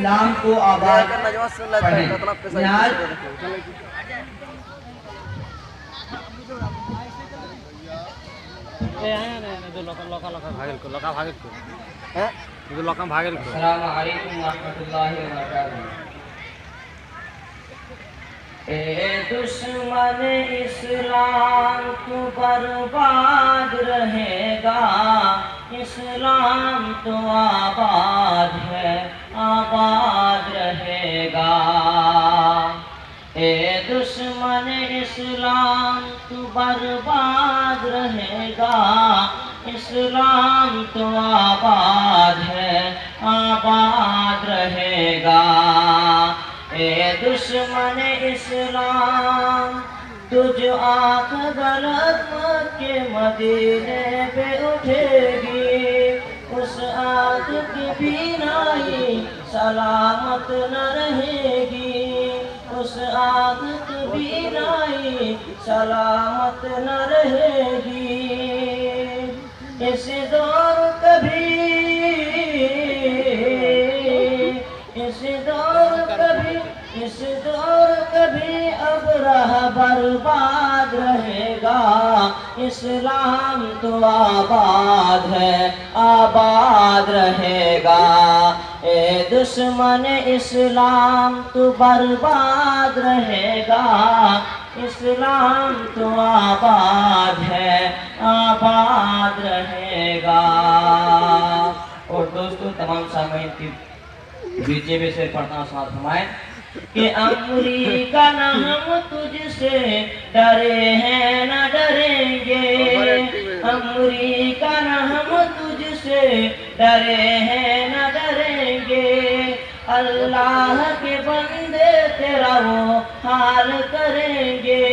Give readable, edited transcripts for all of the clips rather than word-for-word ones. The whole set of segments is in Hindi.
इस्लाम को आबाद पढ़ें। ए दुश्मन इस्लाम तू बर्बाद रहेगा, इस्लाम तो आबाद है, आबाद रहेगा। ए दुश्मन इस्लाम तू बर्बाद रहेगा, इस्लाम तो आबाद है, आबाद रहेगा। ए दुश्मन इस्लाम तुझ आँख गलत के मदीने पे उठेगी, उस आँख की बीनाई सलामत न रहेगी, उस आँख की बीनाई सलामत न रहेगी। इस दौर कभी, इस दौर कभी, इस दौर कभी अब रहा बर्बाद रहेगा, इस्लाम तो आबाद है, आबाद रहेगा। ए दुश्मन इस्लाम तो बर्बाद रहेगा, इस्लाम तो आबाद है, आबाद रहेगा। और दोस्तों तमाम सामईन की बीजेपी से पढ़ना साथ हमारे कि अमरीका न हम तुझसे डरे हैं न डरेंगे, अमरीका न हम तुझसे डरे हैं न डरेंगे। अल्लाह के बंदे तेरा वो हाल करेंगे,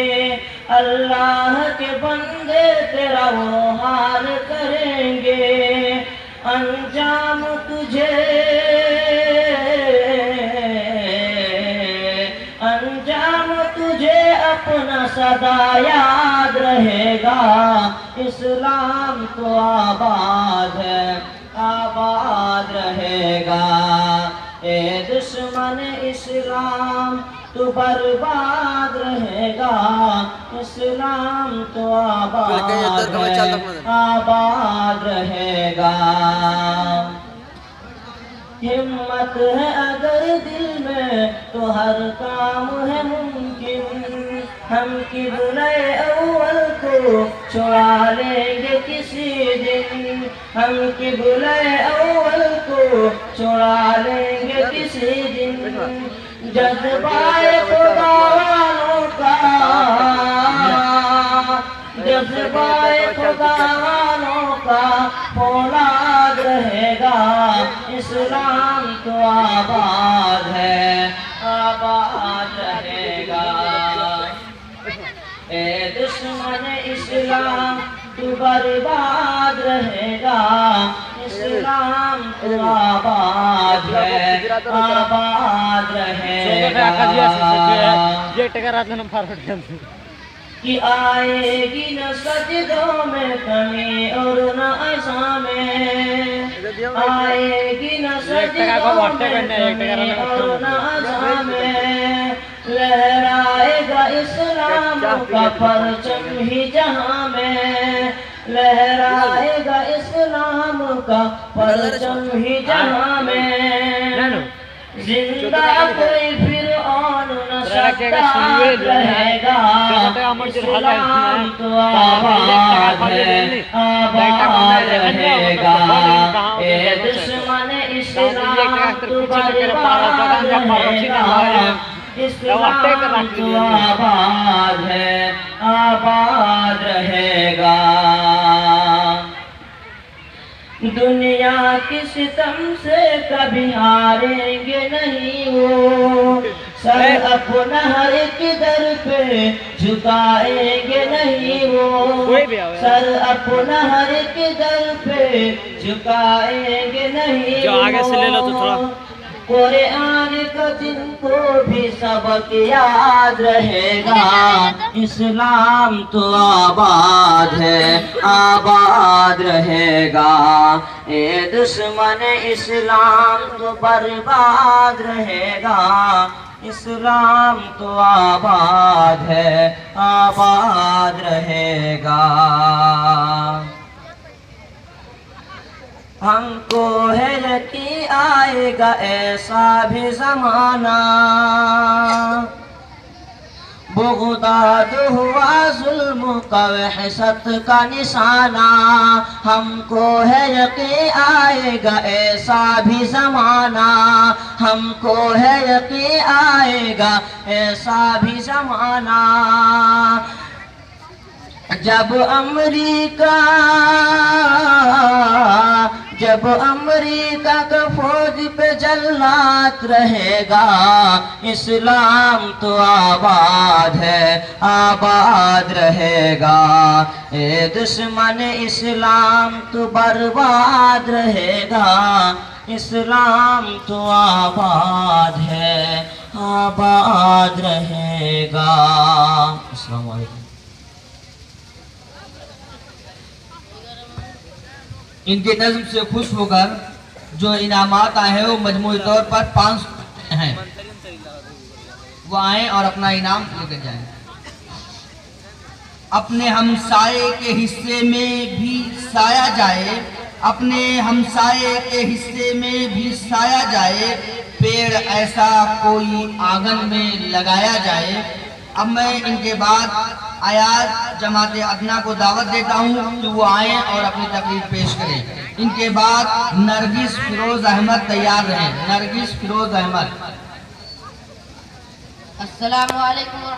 अल्लाह के बंदे तेरा वो हाल करेंगे। अंजाम तुझे, अंजाम तुझे अपना सदा याद रहेगा, इस्लाम तो आबाद है, आबाद रहेगा। ए दुश्मन इस्लाम तो बर्बाद रहेगा, इस्लाम तो आबाद है, आबाद रहेगा। हिम्मत है अगर दिल में तो हर काम है मुमकिन, हम किबले अव्वल को छुड़ा लेंगे किसी दिन, हम किबले अव्वल को छुड़ा लेंगे किसी दिन। जज्बाए खुदा वालों का, जज्बाए खुदा वालों का फौलाद रहेगा, इस्लाम तो आबाद है, आबाद रहेगा। ए दुश्मन इस्लाम तू बर्बाद रहेगा, इस्लाम तो आबाद है, आबाद रहेगा। कि आएगी न सजदों में कमी और न अज़ा में, आएगी न सजदों में कमी और न अज़ा में। लहराएगा इस्लाम का परचम ही जहां में, लहराएगा इस्लाम का परचम ही जहां में। जिंदा कोई फिरऔन न सद्दाद रहेगा, इस्लाम तो आबाद है, आबाद रहेगा। ए दुश्मन इस्लाम तो बर्बाद रहेगा, इस्लाम तो आबाद है, आबाद रहेगा। दुनिया की सितम से कभी हारेंगे नहीं वो, सर अपना हर एक दर पे झुकाएंगे नहीं वो, सर अपना हर एक दर पे झुकाएंगे नहीं वो। कुरान का जिनको भी सबक याद रहेगा, इस्लाम तो आबाद है, आबाद रहेगा। ए दुश्मन इस्लाम तो बर्बाद रहेगा, इस्लाम तो आबाद है, आबाद रहेगा। हमको है यकीन आएगा ऐसा भी ज़माना, बुग़दाद हुआ जुल्म का वहशत का निशाना। हमको है यकीन आएगा ऐसा भी ज़माना, हमको है यकीन आएगा ऐसा भी ज़माना। जब अमेरिका का फौज पे जल्लाद रहेगा, इस्लाम तो आबाद है, आबाद रहेगा। ए दुश्मन इस्लाम तो बर्बाद रहेगा, इस्लाम तो आबाद है, आबाद रहेगा। अस्सलाम वालेकुम। इनके नज़्म से खुश होकर जो इनामात आए हैं वो मजमूई तौर पर 5 हैं, वो आए और अपना इनाम लेकर जाएं। अपने हमसाये के हिस्से में भी साया जाए, अपने हमसाये के हिस्से में भी साया जाए, पेड़ ऐसा कोई आंगन में लगाया जाए। अब मैं इनके बाद आयात जमात अदना को दावत देता हूँ कि वो आए और अपनी तकरीर पेश करें। इनके बाद नरगिस फिरोज अहमद तैयार रहें। नरगिस फिरोज अहमद। अस्सलामु अलैकुम।